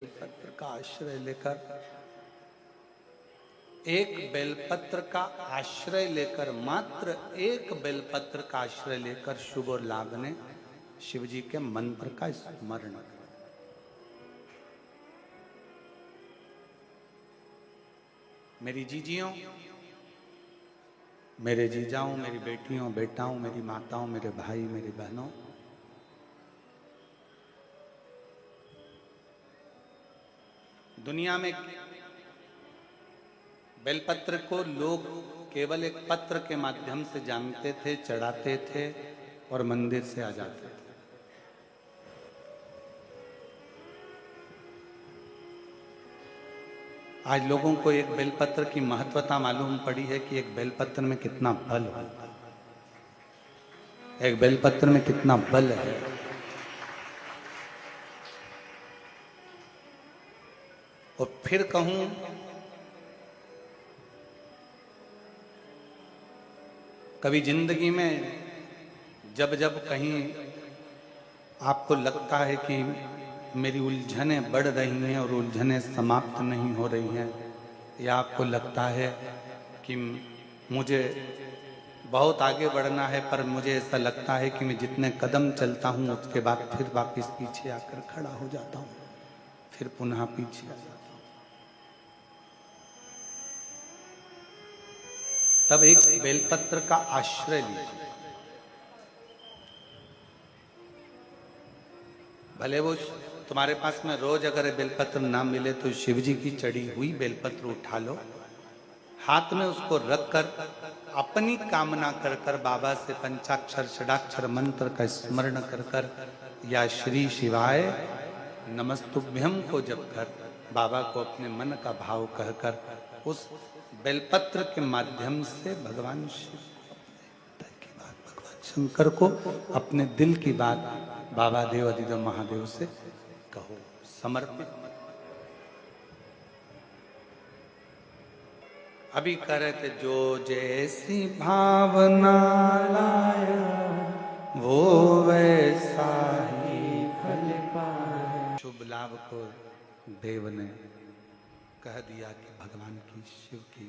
बेलपत्र का आश्रय लेकर, एक बेलपत्र का आश्रय लेकर, मात्र एक बेलपत्र का आश्रय लेकर शुभ और लाभ ने शिव जी के मंत्र का स्मरण किया। मेरी जीजियों, मेरे जीजाओं, मेरी बेटियों, बेटाओं, मेरी माताओं, मेरे भाई, मेरी बहनों, दुनिया में बेलपत्र को लोग केवल एक पत्र के माध्यम से जानते थे, चढ़ाते थे और मंदिर से आ जाते थे। आज लोगों को एक बेलपत्र की महत्वता मालूम पड़ी है कि एक बेलपत्र में कितना बल होता है, एक बेलपत्र में कितना बल है। और फिर कहूं, कभी जिंदगी में जब जब कहीं आपको लगता है कि मेरी उलझनें बढ़ रही हैं और उलझनें समाप्त नहीं हो रही हैं, या आपको लगता है कि मुझे बहुत आगे बढ़ना है, पर मुझे ऐसा लगता है कि मैं जितने कदम चलता हूं उसके बाद फिर वापस पीछे आकर खड़ा हो जाता हूं, फिर पुनः पीछे आ जाता हूं, तब एक बेलपत्र का आश्रय लीजिए। भले वो तुम्हारे पास में रोज अगर बेलपत्र ना मिले तो शिव जी की चढ़ी हुई बेलपत्र उठा लो, हाथ में उसको रखकर अपनी कामना कर कर बाबा से पंचाक्षर षडाक्षर मंत्र का स्मरण कर कर या श्री शिवाय नमस्तुभ्यम को जप कर बाबा को अपने मन का भाव कहकर उस बेलपत्र के माध्यम से भगवान शिव को, अपने हृदय की बात, भगवान शंकर को अपने दिल की बात बाबा देव अधिदेव महादेव से कहो, समर्पित। अभी कह रहे थे, जो जैसी भावना लाया वो वैसा ही फल पाए। शुभ लाभ को देव ने कह दिया कि भगवान की, शिव की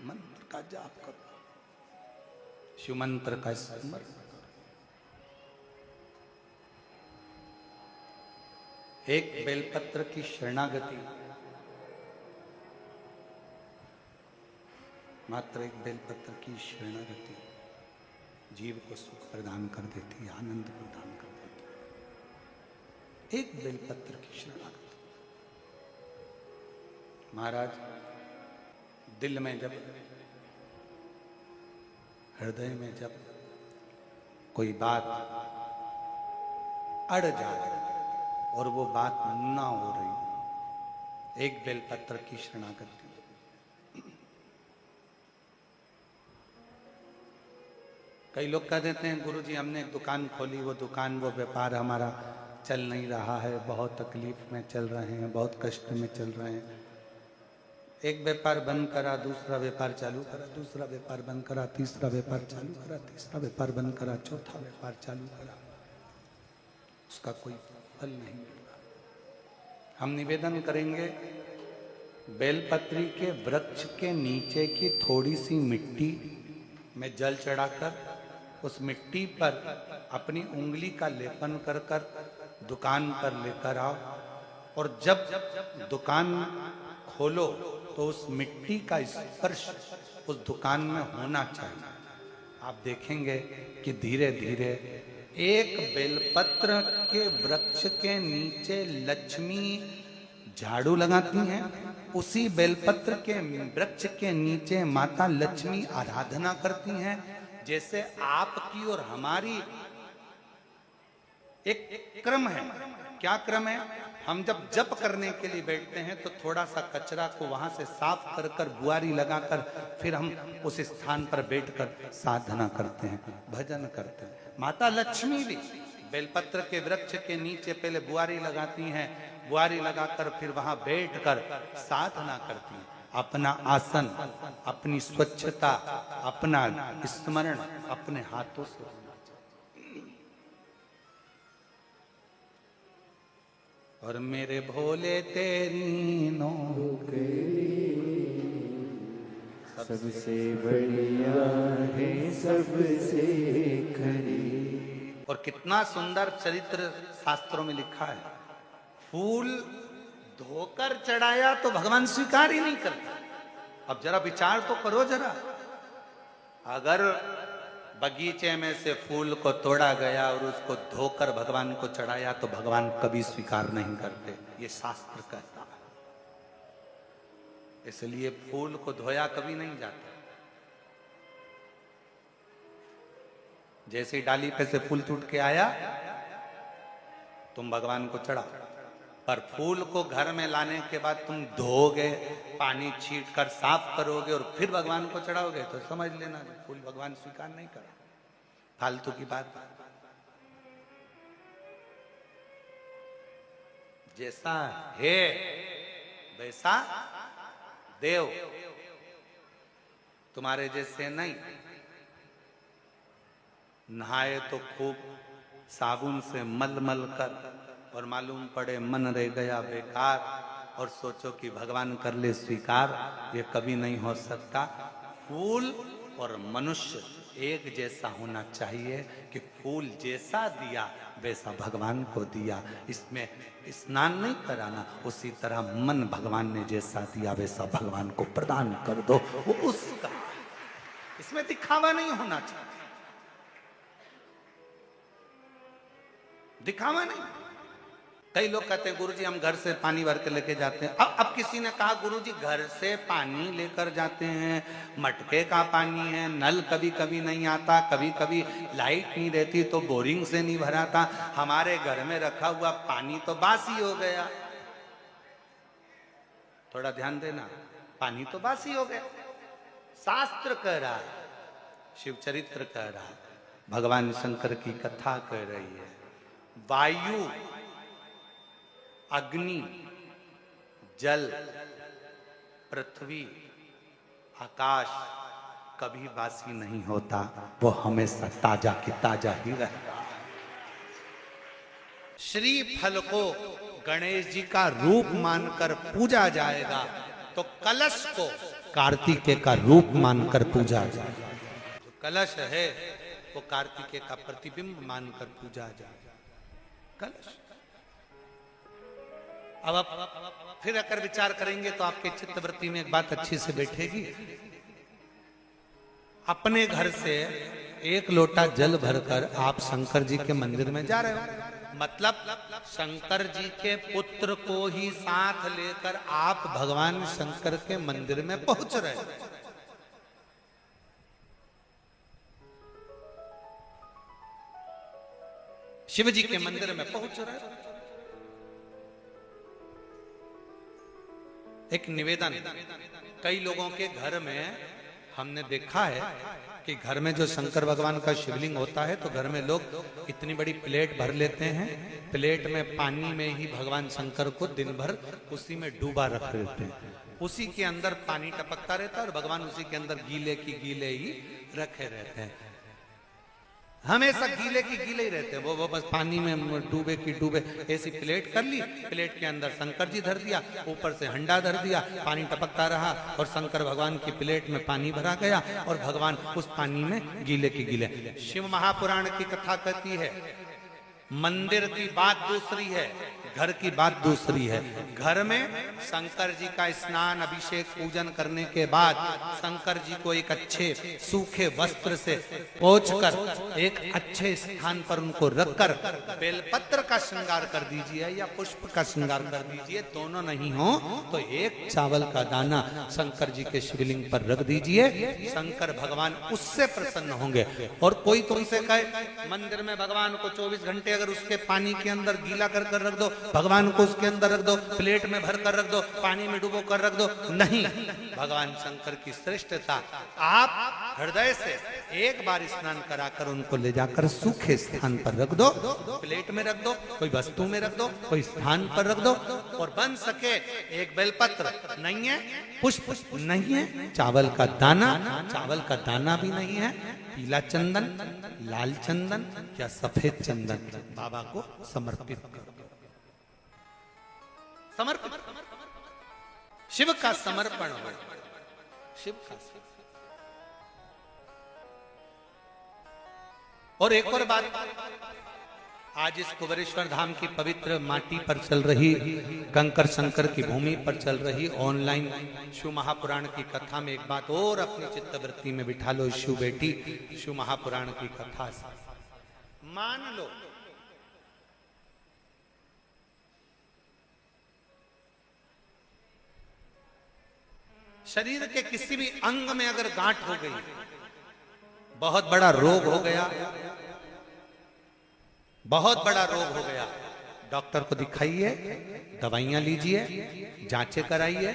मंत्र का जाप करो, शिव मंत्र का स्मरण करो। एक बेलपत्र की शरणागति, मात्र एक बेलपत्र की शरणागति जीव को सुख प्रदान कर देती है, आनंद प्रदान कर देती है। एक बेलपत्र की शरणागति। महाराज, दिल में जब, हृदय में जब कोई बात अड़ जाए और वो बात ना हो रही, एक बेलपत्र की शरणागति। कई लोग कह देते हैं, गुरुजी हमने एक दुकान खोली, वो दुकान, वो व्यापार हमारा चल नहीं रहा है, बहुत तकलीफ में चल रहे हैं, बहुत कष्ट में चल रहे हैं। एक व्यापार बंद करा, दूसरा व्यापार चालू करा, दूसरा व्यापार बंद करा, तीसरा व्यापार चालू करा, तीसरा व्यापार बंद करा, चौथा व्यापार चालू करा, उसका कोई फल नहीं मिल रहा। हम निवेदन करेंगे, बेलपत्री के वृक्ष के नीचे की थोड़ी सी मिट्टी में जल चढ़ाकर उस मिट्टी पर अपनी उंगली का लेपन कर कर दुकान पर लेकर आओ, और जब दुकान खोलो तो उस मिट्टी का स्पर्श उस दुकान में होना चाहिए। आप देखेंगे कि धीरे धीरे एक बेलपत्र के वृक्ष के नीचे लक्ष्मी झाड़ू लगाती हैं, उसी बेलपत्र के वृक्ष के नीचे माता लक्ष्मी आराधना करती हैं। जैसे आपकी और हमारी एक क्रम है। क्या क्रम है? हम जब जप करने के लिए बैठते हैं तो थोड़ा सा कचरा को वहां से साफ कर कर, बुआरी लगाकर, फिर हम उस स्थान पर बैठकर साधना करते हैं, भजन करते हैं। माता लक्ष्मी भी बेलपत्र के वृक्ष के नीचे पहले बुआरी लगाती हैं, बुआरी लगाकर फिर वहां बैठकर साधना करती हैं। अपना आसन, अपनी स्वच्छता, अपना स्मरण अपने हाथों से। और मेरे भोले तेरी नौकरी सबसे बढ़िया है, सबसे खरी। और कितना सुंदर चरित्र शास्त्रों में लिखा है, फूल धोकर चढ़ाया तो भगवान स्वीकार ही नहीं करता। अब जरा विचार तो करो जरा, अगर बगीचे में से फूल को तोड़ा गया और उसको धोकर भगवान को चढ़ाया तो भगवान कभी स्वीकार नहीं करते, ये शास्त्र कहता है। इसलिए फूल को धोया कभी नहीं जाता। जैसे डाली पे से फूल टूट के आया तुम भगवान को चढ़ाओ, पर फूल को घर में लाने के बाद तुम धोगे, पानी छीट कर साफ करोगे और फिर भगवान को चढ़ाओगे तो समझ लेना फूल भगवान स्वीकार नहीं कर। फालतू की बात। जैसा है वैसा देव, तुम्हारे जैसे नहीं। नहाए तो खूब साबुन से मल मल कर और मालूम पड़े मन रह गया बेकार, और सोचो कि भगवान कर ले स्वीकार, ये कभी नहीं हो सकता। फूल और मनुष्य एक जैसा होना चाहिए कि फूल जैसा दिया वैसा भगवान को दिया। इसमें स्नान नहीं कराना, उसी तरह मन भगवान ने जैसा दिया वैसा भगवान को प्रदान कर दो, वो उसका। इसमें दिखावा नहीं होना चाहिए, दिखावा नहीं। कई लोग कहते हैं गुरुजी हम घर से पानी भर के लेके जाते हैं। अब किसी ने कहा गुरुजी घर से पानी लेकर जाते हैं, मटके का पानी है, नल कभी कभी नहीं आता, कभी कभी लाइट नहीं रहती तो बोरिंग से नहीं भराता, हमारे घर में रखा हुआ पानी तो बासी हो गया। थोड़ा ध्यान देना, पानी तो बासी हो गया। शास्त्र कह रहा है, शिव चरित्र कह रहा है, भगवान शंकर की कथा कह रही है, वायु, अग्नि, जल, पृथ्वी, आकाश कभी बासी नहीं होता, वो हमेशा ताजा की ताजा ही रहता। श्री फल को गणेश जी का रूप मानकर पूजा जाएगा तो कलश को कार्तिकेय का रूप मानकर पूजा जाएगा। जो कलश है वो कार्तिकेय का प्रतिबिंब मानकर पूजा जाएगा। कलश। अब आप फिर अगर विचार करेंगे तो आपके चित्तवृत्ति में एक बात अच्छी से बैठेगी। अपने घर से एक लोटा जल भरकर आप शंकर जी के मंदिर में जा रहे हो, मतलब शंकर जी के पुत्र को ही साथ लेकर आप भगवान शंकर के मंदिर में पहुंच रहे हो। शिव जी के मंदिर में पहुंच रहे हो। एक निवेदन, कई लोगों के घर में हमने देखा है कि घर में जो शंकर भगवान का शिवलिंग होता है तो घर में लोग इतनी बड़ी प्लेट भर लेते हैं, प्लेट में पानी में ही भगवान शंकर को दिन भर उसी में डूबा रख देते हैं, उसी के अंदर पानी टपकता रहता है और भगवान उसी के अंदर गीले की गीले ही रखे रहते हैं, हमेशा गीले की गीले ही रहते हैं। वो बस पानी में डूबे की डूबे। ऐसी प्लेट कर ली, प्लेट के अंदर शंकर जी धर दिया, ऊपर से हंडा धर दिया, पानी टपकता रहा और शंकर भगवान की प्लेट में पानी भरा गया और भगवान उस पानी में गीले की गीले। शिव महापुराण की कथा कहती है मंदिर की बात दूसरी है, घर की बात दूसरी है। घर में शंकर जी का स्नान अभिषेक पूजन करने के बाद शंकर जी को एक अच्छे सूखे वस्त्र से पोंछकर एक अच्छे स्थान पर उनको रखकर बेलपत्र का श्रृंगार कर दीजिए या पुष्प का श्रृंगार कर दीजिए, दोनों नहीं हो तो एक चावल का दाना शंकर जी के शिवलिंग पर रख दीजिए, शंकर भगवान उससे प्रसन्न होंगे। और कोई तुमसे कहे मंदिर में भगवान को 24 घंटे अगर उसके पानी के अंदर गीला कर कर रख दो, भगवान को उसके अंदर रख दो, प्लेट में भर कर रख दो, पानी में डुबो कर रख दो, नहीं। भगवान शंकर की श्रेष्ठता, आप हृदय से एक बार स्नान कराकर उनको ले जाकर सूखे स्थान पर रख दो, प्लेट में रख दो, कोई वस्तु में रख दो, कोई स्थान पर रख दो, और बन सके एक बेलपत्र नहीं है, पुष्प नहीं है, चावल का दाना भी नहीं है, पीला चंदन, लाल चंदन या सफेद चंदन बाबा को समर्पित कर दो। समर्पित, शिव का समर्पण हो, शिव का। और एक और बात, आज इस कुबेरेश्वर धाम की पवित्र माटी पर चल रही, कंकर शंकर की भूमि पर चल रही ऑनलाइन शिव महापुराण की कथा में एक बात और अपनी चित्तवृत्ति में बिठा लो। शिव बेटी, शिव महापुराण की कथा से मान लो शरीर के किसी भी अंग में अगर गांठ हो गई, बहुत बड़ा रोग हो गया, बहुत बड़ा रोग हो गया, डॉक्टर को दिखाइए, दवाइयां लीजिए, जांचें कराइए।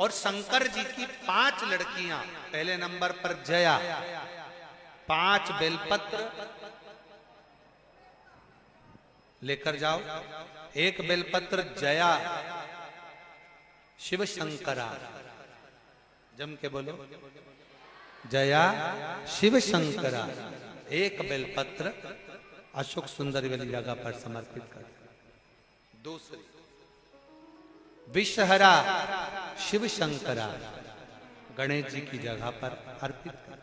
और शंकर जी की 5 लड़कियां, पहले नंबर पर जया, 5 बेलपत्र लेकर जाओ। एक बेलपत्र जया शिव शंकरा, जम के बोलो, जया शिव शंकरा। एक बेलपत्र अशोक सुंदरी वाली जगह पर समर्पित कर। दूसरी विषहरा शिव शंकरा, गणेश जी की जगह पर अर्पित कर।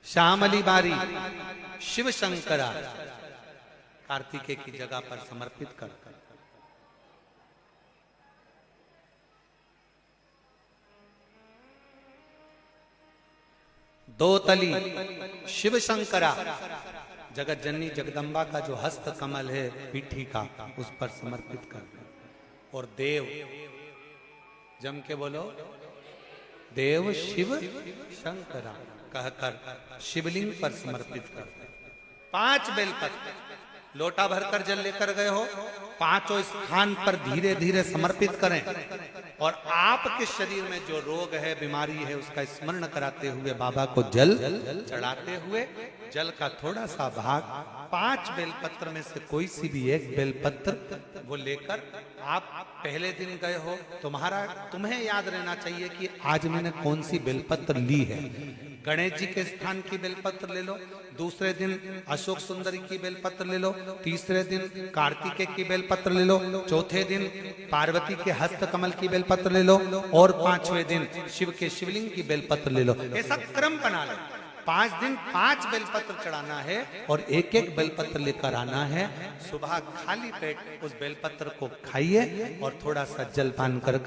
श्यामली बारी शिव शंकरा, कार्तिकेय की जगह पर समर्पित कर। दो तली शिव शंकरा, जगत जननी जगदम्बा का जो हस्त कमल है पीठी का, उस पर समर्पित कर। और देव, जम के बोलो, देव शिव शंकरा कहकर शिवलिंग पर समर्पित कर। 5 बेलपत्र, लोटा भरकर जल लेकर गए हो, 5 स्थान पर धीरे धीरे समर्पित करें। और आपके शरीर में जो रोग है, बीमारी है, उसका स्मरण कराते हुए बाबा को जल चढ़ाते हुए, जल का थोड़ा सा भाग 5 बेलपत्र में से कोई सी भी एक बेलपत्र वो लेकर, आप पहले दिन गए हो, तुम्हें याद रहना चाहिए कि आज मैंने कौन सी बेलपत्र ली है। गणेश जी के स्थान की बेलपत्र ले लो, दूसरे दिन अशोक सुंदरी की बेलपत्र ले लो, तीसरे दिन कार्तिकेय की बेलपत्र ले लो, चौथे दिन पार्वती के हस्त कमल की बेलपत्र ले लो, और 5वें दिन शिव के शिवलिंग की बेलपत्र ले लो। ऐसा क्रम बना लो। 5 दिन 5 बेलपत्र चढ़ाना है और एक एक बेलपत्र लेकर आना है। सुबह खाली पेट उस बेलपत्र को खाइए और थोड़ा सा जल पान कर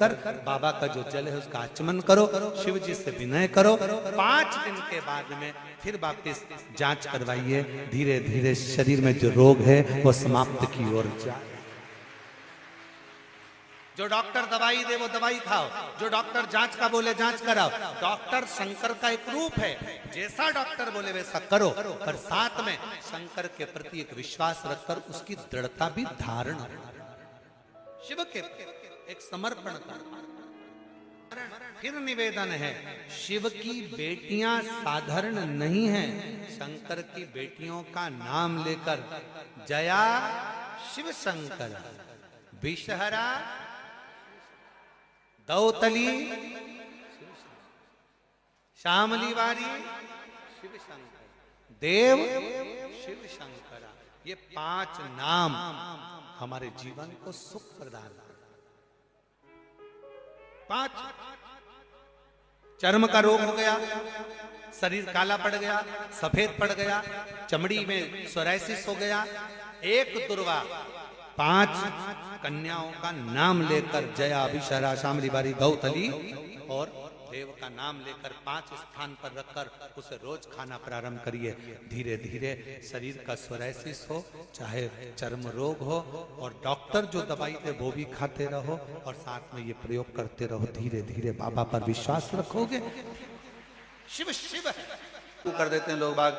बाबा का जो जल है उसका आचमन करो, शिव जी से विनय करो। 5 दिन के बाद में फिर वापस जांच करवाइए, धीरे धीरे शरीर में जो रोग है वो समाप्त की ओर जाए। जो डॉक्टर दवाई दे वो दवाई खाओ, जो डॉक्टर जांच का बोले जांच कराओ। डॉक्टर शंकर का एक रूप है, जैसा डॉक्टर बोले वैसा करो, पर साथ में शंकर के प्रति एक विश्वास रखकर उसकी दृढ़ता भी धारण, शिव के एक समर्पण का। फिर निवेदन है, शिव की बेटियां साधारण नहीं हैं। शंकर की बेटियों का नाम लेकर जया शिव शंकर, विषहरा दौतली श्यामली वारी शिव शंकर, देव शिव शंकरा, ये 5 नाम हमारे जीवन को सुख प्रदान। 5 चर्म का रोग हो गया, शरीर काला पड़ गया, सफेद पड़ गया, चमड़ी में सोराइसिस हो गया, एक दुर्वा 5 कन्याओं का नाम लेकर जया विषहरा श्यामली बारी गौतली और देव का नाम लेकर 5 स्थान पर रखकर उसे रोज खाना प्रारंभ करिए। धीरे धीरे शरीर का सोराइसिस हो, चाहे चर्म रोग हो, और डॉक्टर जो दवाई दे वो भी खाते रहो और साथ में ये प्रयोग करते रहो। धीरे धीरे बाबा पर विश्वास रखोगे, शिव शिव कर देते हैं लोग बाग।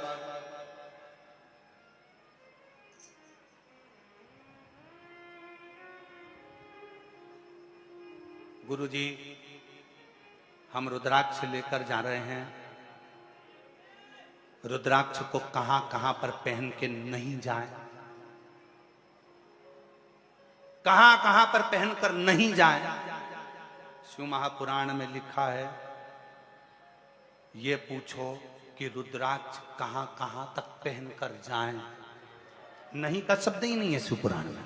गुरुजी, हम रुद्राक्ष लेकर जा रहे हैं। रुद्राक्ष को कहां कहां पर पहन के नहीं जाएं, कहां कहां पर पहनकर नहीं जाएं। शिव महापुराण में लिखा है, ये पूछो कि रुद्राक्ष कहां कहां तक पहनकर जाएं। नहीं का शब्द ही नहीं है शिव पुराण में।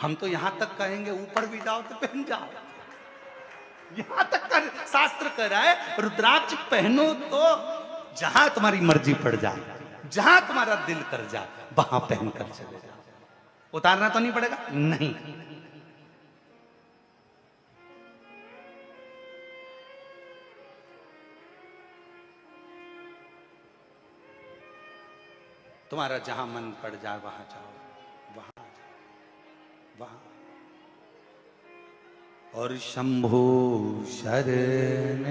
हम तो यहां तक कहेंगे ऊपर भी जाओ तो पहन जाओ, यहां तक कर शास्त्र कह रहा है रुद्राक्ष पहनो तो जहां तुम्हारी मर्जी पड़ जाए, जहां तुम्हारा दिल कर जाए वहां पहन कर चले जाओ। उतारना तो नहीं पड़ेगा, नहीं। तुम्हारा जहां मन पड़ जाए वहां जाओ, वहां जाओ, वहां। और शंभु शरण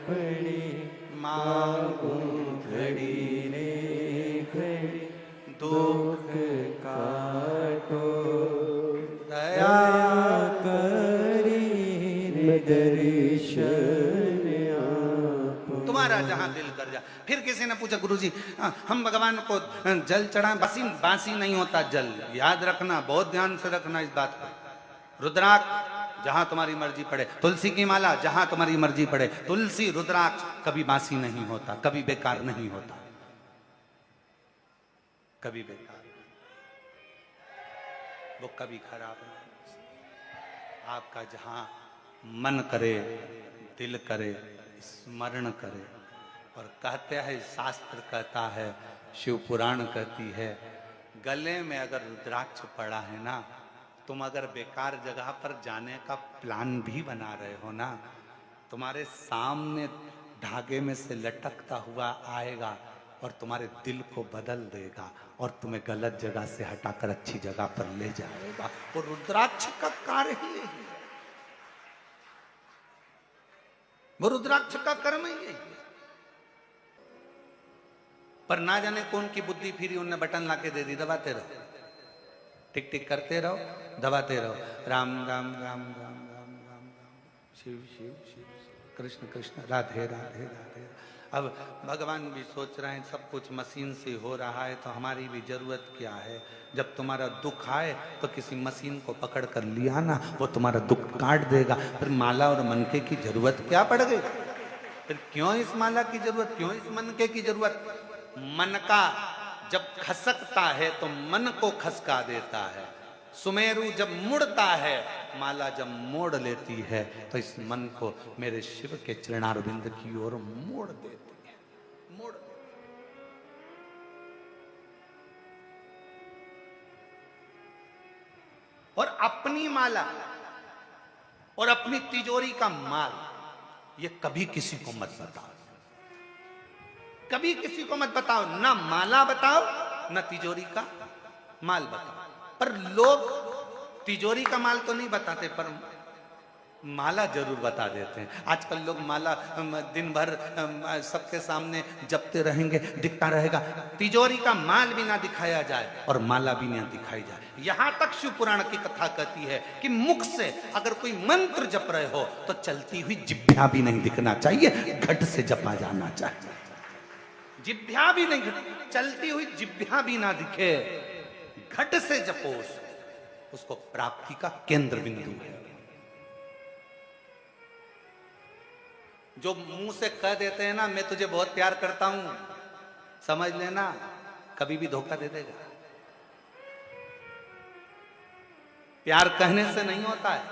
पड़ी मांगू घड़ी रे घड़ी दुख काटो दया करी दर्शन आपो। तुम्हारा जहां दिल कर जा। फिर किसी ने पूछा गुरुजी हम भगवान को जल चढ़ाएं, बासी नहीं होता जल, याद रखना, बहुत ध्यान से रखना इस बात को। रुद्राक्ष जहां तुम्हारी मर्जी पड़े, तुलसी की माला जहां तुम्हारी मर्जी पड़े, तुलसी रुद्राक्ष कभी बासी नहीं होता, कभी बेकार नहीं होता, कभी बेकार, वो कभी खराब नहीं। आपका जहां मन करे, दिल करे, स्मरण करे। और कहते हैं, शास्त्र कहता है, शिव पुराण कहती है, गले में अगर रुद्राक्ष पड़ा है ना, तुम अगर बेकार जगह पर जाने का प्लान भी बना रहे हो ना, तुम्हारे सामने धागे में से लटकता हुआ आएगा और तुम्हारे दिल को बदल देगा और तुम्हें गलत जगह से हटाकर अच्छी जगह पर ले जाएगा। और रुद्राक्ष का कार्य ही यही है, वो रुद्राक्ष का कर्म ही यही है। पर ना जाने कौन की बुद्धि फिरी, उनने बटन लाके दे दी, दबाते रहो, टिक टिक करते रहो, दबाते रहो, राम राम राम राम राम राम राम, शिव शिव शिव कृष्ण कृष्ण, राधे राधे राधे। अब भगवान भी सोच रहे हैं सब कुछ मशीन से हो रहा है तो हमारी भी जरूरत क्या है। जब तुम्हारा दुख आए तो किसी मशीन को पकड़ कर लिया ना, वो तुम्हारा दुख काट देगा। फिर माला और मनके की जरूरत क्या पड़ गई? फिर क्यों इस माला की जरूरत, क्यों इस मनके की जरूरत? मन का जब खसकता है तो मन को खसका देता है। सुमेरु जब मुड़ता है, माला जब मोड़ लेती है तो इस मन को मेरे शिव के चरणारविंद की ओर मोड़ देती है, मोड़। और अपनी माला और अपनी तिजोरी का माल ये कभी किसी को मत बताओ, कभी किसी को मत बताओ। ना माला बताओ, ना तिजोरी का माल बताओ। पर लोग तिजोरी का माल तो नहीं बताते, पर माला जरूर बता देते हैं। आजकल लोग माला दिन भर सबके सामने जपते रहेंगे, दिखता रहेगा। तिजोरी का माल भी ना दिखाया जाए और माला भी ना दिखाई जाए। यहां तक शिव पुराण की कथा कहती है कि मुख से अगर कोई मंत्र जप रहे हो तो चलती हुई जिभ्या भी नहीं दिखना चाहिए, घट से जपा जाना चाहिए। जिभ्या भी नहीं, चलती हुई जिभ्या भी ना दिखे, घट से जपो उसको प्राप्ति का केंद्र बिंदु है। जो मुंह से कह देते हैं ना मैं तुझे बहुत प्यार करता हूं, समझ लेना कभी भी धोखा दे देगा। प्यार कहने से नहीं होता है,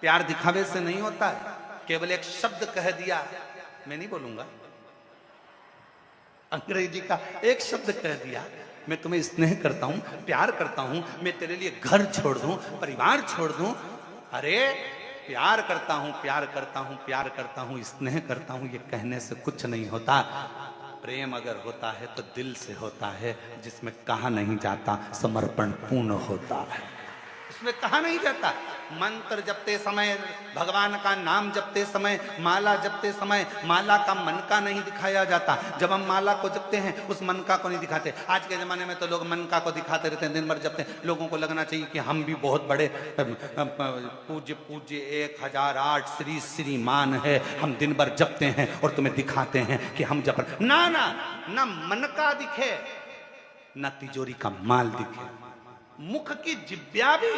प्यार दिखावे से नहीं होता है। केवल एक शब्द कह दिया, मैं नहीं बोलूंगा, अंग्रेजी का एक शब्द कह दिया, मैं तुम्हें स्नेह करता हूं, प्यार करता हूं, मैं तेरे लिए घर छोड़ दूं, परिवार छोड़ दूं। अरे प्यार करता हूं, प्यार करता हूं, प्यार करता हूं, स्नेह करता हूं, ये कहने से कुछ नहीं होता। प्रेम अगर होता है तो दिल से होता है, जिसमें कहा नहीं जाता, समर्पण पूर्ण होता है, इसमें कहा नहीं जाता। मंत्र जपते समय, भगवान का नाम जपते समय, माला जपते समय, माला का मनका नहीं दिखाया जाता। जब हम माला को जपते हैं उस मनका को नहीं दिखाते। आज के जमाने में तो लोग मनका को दिखाते रहते हैं, दिन भर जपते हैं। लोगों को लगना चाहिए कि हम भी बहुत बड़े पूज्य पूज्य 1008 श्री श्रीमान है, हम दिन भर जपते हैं और तुम्हें दिखाते हैं कि हम जप रहे। ना ना ना, मनका दिखे ना तिजोरी का माल दिखे। मुख की जिभ्या भी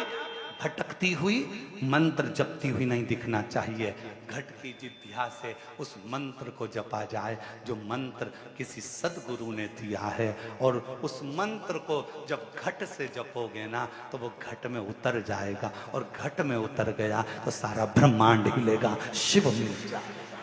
भटकती हुई, मंत्र जपती हुई नहीं दिखना चाहिए। घट की जिद्या से उस मंत्र को जपा जाए जो मंत्र किसी सदगुरु ने दिया है, और उस मंत्र को जब घट से जपोगे ना तो वो घट में उतर जाएगा, और घट में उतर गया तो सारा ब्रह्मांड हिलेगा, शिव मिल जाएगा।